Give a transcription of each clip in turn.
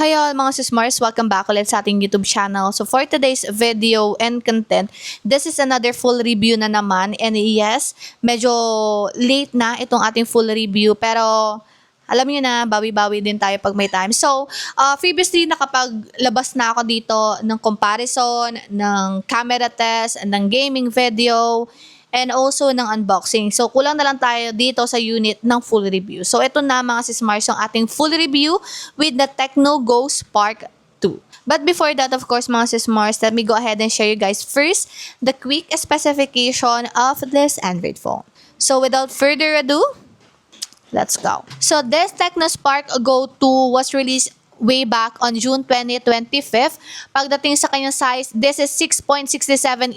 Hi all mga sismars, welcome back ulit sa ating YouTube channel. So for today's video and content, this is another full review na naman. And yes, medyo late na itong ating full review pero alam niyo na, bawi-bawi din tayo pag may time. So, previously nakapaglabas na ako dito ng comparison, ng camera test, ng gaming video, and also ng unboxing. So, kulang na lang tayo dito sa unit ng full review. So, ito na mga sismars yung ating full review with the Tecno Go Spark 2. But before that, of course, mga sismars, let me go ahead and share you guys first the quick specification of this Android phone. So, without further ado, let's go. So, this Tecno Spark Go 2 was released way back on June 2025. Pagdating sa kanyang size, this is 6.67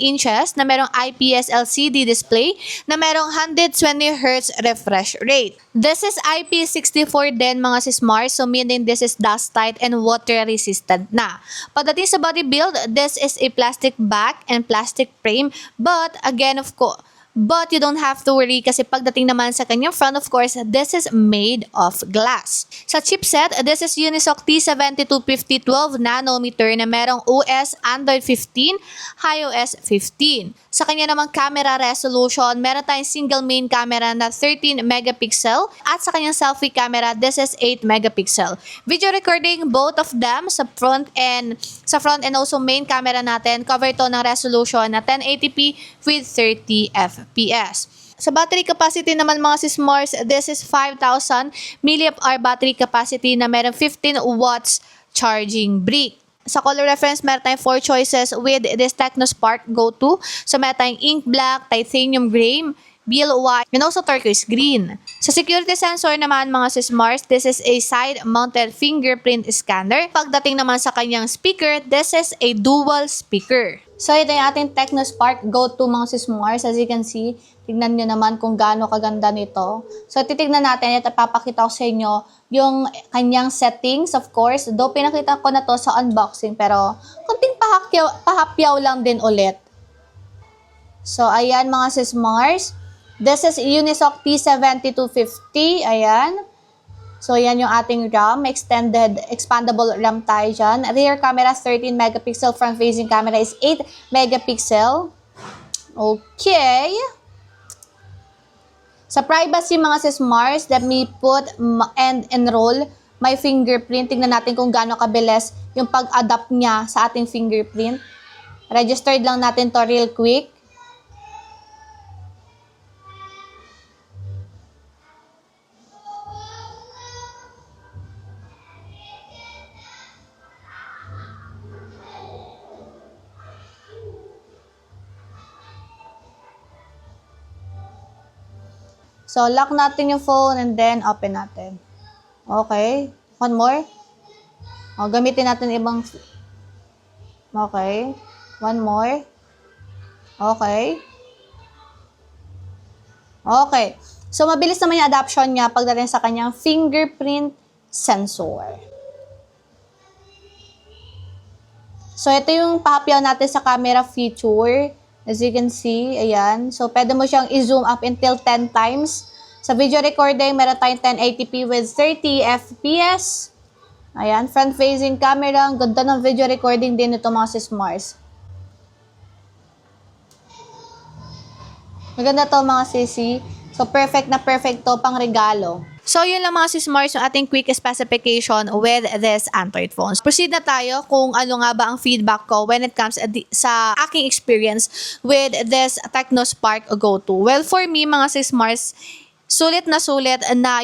inches na merong IPS LCD display na merong 120Hz refresh rate. This is IP64 din mga sismars, so meaning this is dust tight and water resistant na. Pagdating sa body build, this is a plastic back and plastic frame, but again but you don't have to worry kasi pagdating naman sa kanyang front, of course, this is made of glass. Sa chipset, this is Unisoc T7250 12nm na merong OS Android 15, iOS 15. Sa kanya namang camera resolution, meron tayong single main camera na 13 megapixel at sa kanyang selfie camera, this is 8 megapixel. Video recording, both of them sa front and also main camera natin, cover to ng resolution na 1080p with 30 FPS. Sa battery capacity naman mga sismars, this is 5,000 mAh battery capacity na meron 15 watts charging brick. Sa color reference, meron tayong 4 choices with this Tecno Spark Go 2. So, meron tayong ink black, titanium gray, beal white, and also turquoise green. Sa security sensor naman mga sismars, this is a side-mounted fingerprint scanner. Pagdating naman sa kanyang speaker, this is a dual speaker. So, ito yung ating Tecno Spark Go 2 mga sismars. As you can see, tignan nyo naman kung gaano kaganda nito. So, titignan natin at papakita ko sa inyo yung kanyang settings, of course. Though, pinakita ko na to sa unboxing, pero kunting pahapyaw lang din ulit. So, ayan mga sismars. This is Unisoc T7250. Ayan. So, yan yung ating RAM. Expandable RAM tayo dyan. Rear camera, 13 megapixel. Front-facing camera is 8 megapixel. Okay. Sa privacy, mga sismars, let me put and enroll my fingerprint. Tingnan natin kung gaano kabilis yung pag-adapt niya sa ating fingerprint. Registered lang natin to real quick. So, lock natin yung phone and then open natin. Okay. One more. O, gamitin natin ibang... Okay. One more. Okay. Okay. So, mabilis naman yung adoption niya pagdating sa kanyang fingerprint sensor. So, ito yung pahapyaw natin sa camera feature. As you can see, ayan. So, pwede mo siyang i-zoom up until 10 times. Sa video recording, meron tayong 1080p with 30 FPS. Ayan, front-facing camera. Ang ganda ng video recording din ito mga sismars. Maganda to mga sisi. So, perfect na perfect to pang regalo. So, yun lang mga sismars yung ating quick specification with this Android phones. Proceed na tayo kung ano nga ba ang feedback ko when it comes sa aking experience with this Tecno Spark Go 2. Well, for me, mga sismars, sulit na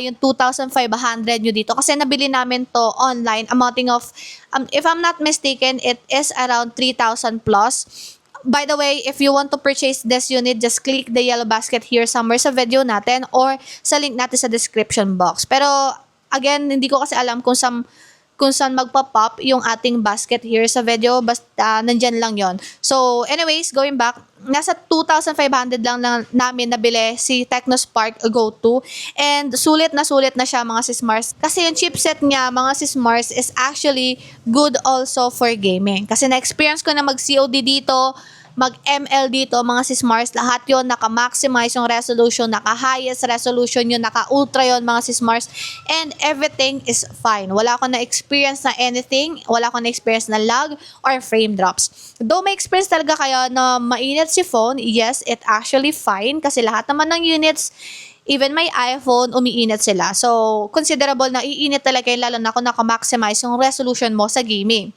yung 2,500 nyo dito. Kasi nabili namin to online, amounting of, if I'm not mistaken, it is around 3,000 plus. By the way, if you want to purchase this unit, just click the yellow basket here somewhere sa video natin or sa link natin sa description box. Pero, again, hindi ko kasi alam kung saan magpa-pop yung ating basket here sa video. Basta, nandyan lang yon. So, anyways, going back, nasa 2,500 lang namin nabili si Tecno Spark Go 2. And sulit na siya mga sismars. Kasi yung chipset niya, mga sismars, is actually good also for gaming. Kasi na-experience ko na mag-COD dito mag-ML dito mga sis Mars, lahat yon naka-maximize yung resolution, naka-highest resolution yun, naka-ultra yon mga sis Mars, and everything is fine. Wala akong na-experience na anything, wala akong na-experience na lag or frame drops. Though may experience talaga kayo na mainit si phone, yes, it actually fine kasi lahat naman ng units, even my iPhone, umiinit sila. So, considerable na iinit talaga yun, lalo na kung naka-maximize yung resolution mo sa gaming.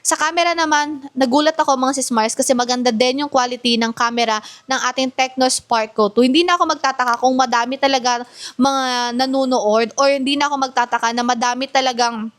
Sa camera naman, nagulat ako mga sis Mars kasi maganda din yung quality ng camera ng ating Tecno Spark Go 2. Hindi na ako magtataka kung madami talaga mga nanonood or hindi na ako magtataka na madami talagang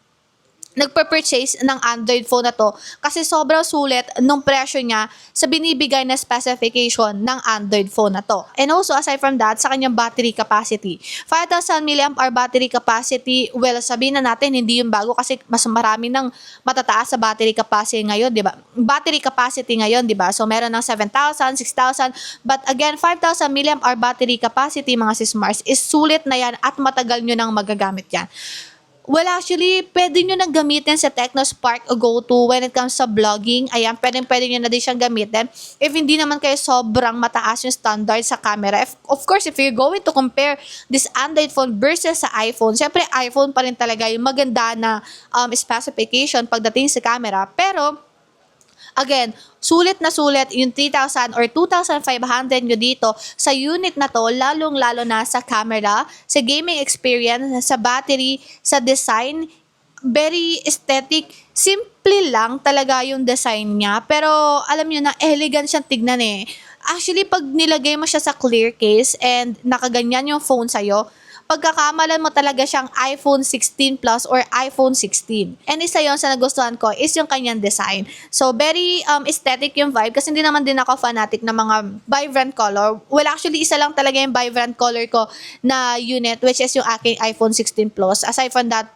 nagpa-purchase ng Android phone na to kasi sobrang sulit nung presyo niya sa binibigay na specification ng Android phone na to. And also, aside from that, sa kanyang battery capacity. 5,000 mAh battery capacity, well, sabihin na natin, hindi yung bago kasi mas marami ng matataas sa battery capacity ngayon, di ba? Battery capacity ngayon, di ba? So, meron ng 7,000, 6,000, but again, 5,000 mAh battery capacity, mga sis Mars, is sulit na yan at matagal nyo nang magagamit yan. Well, actually, pwede nyo nang gamitin sa Tecno Spark Go 2 when it comes sa vlogging. Ayan, pwede nyo na din siyang gamitin. If hindi naman kayo sobrang mataas yung standard sa camera. Of course, if you're going to compare this Android phone versus sa iPhone, syempre iPhone pa rin talaga yung maganda na specification pagdating sa camera. Pero, again, sulit na sulit yung 3,000 or 2,500 nyo dito sa unit na to, lalong-lalo na sa camera, sa gaming experience, sa battery, sa design. Very aesthetic. Simple lang talaga yung design niya. Pero alam nyo na, elegant siyang tignan eh. Actually, pag nilagay mo siya sa clear case and nakaganyan yung phone sa'yo, pagkakamalan mo talaga siyang iPhone 16 Plus or iPhone 16. And isa yon sa nagustuhan ko is yung kanyang design. So, very aesthetic yung vibe kasi hindi naman din ako fanatic ng mga vibrant color. Well, actually, isa lang talaga yung vibrant color ko na unit, which is yung aking iPhone 16 Plus. Aside from that,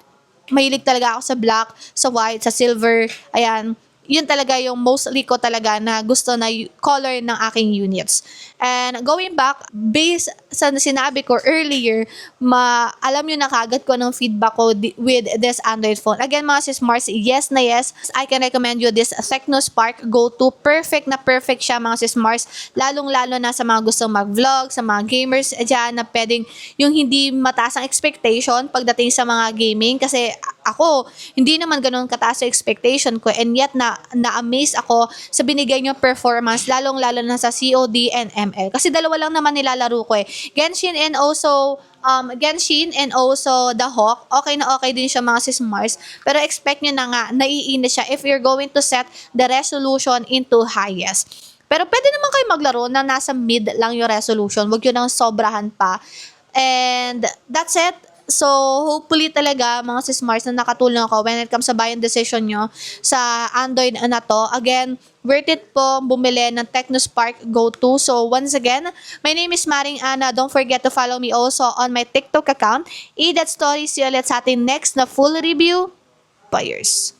mahilig talaga ako sa black, sa white, sa silver. Ayan, yun talaga yung mostly ko talaga na gusto na color ng aking units. And going back, based sa sinabi ko earlier, alam nyo na kagad ko ng feedback ko with this Android phone. Again, mga sis Mars, yes na yes, I can recommend you this Tecno Spark Go 2. Perfect na perfect siya mga sis Mars. Lalong-lalo na sa mga gustong mag-vlog, sa mga gamers dyan na pwedeng yung hindi mataas ang expectation pagdating sa mga gaming. Kasi ako, hindi naman ganun kataas ang expectation ko and yet na-amaze ako sa binigay niyong performance, lalong-lalo na sa COD and ML. Kasi dalawa lang naman nilalaro ko eh. Genshin and also The Hawk. Okay na okay din siya mga sis Mars. Pero expect nyo na nga, naiinis siya if you're going to set the resolution into highest. Pero pwede naman kayo maglaro na nasa mid lang yung resolution. Huwag yun nang sobrahan pa. And that's it. So, hopefully talaga mga sis Mars na nakatulong ako when it comes sa buying decision nyo sa Android na to. Again, worth it po bumili ng Tecno Spark Go 2. So, once again, my name is Maring Ana. Don't forget to follow me also on my TikTok account. That story. See you ulit sa ating next na full review. Buyers.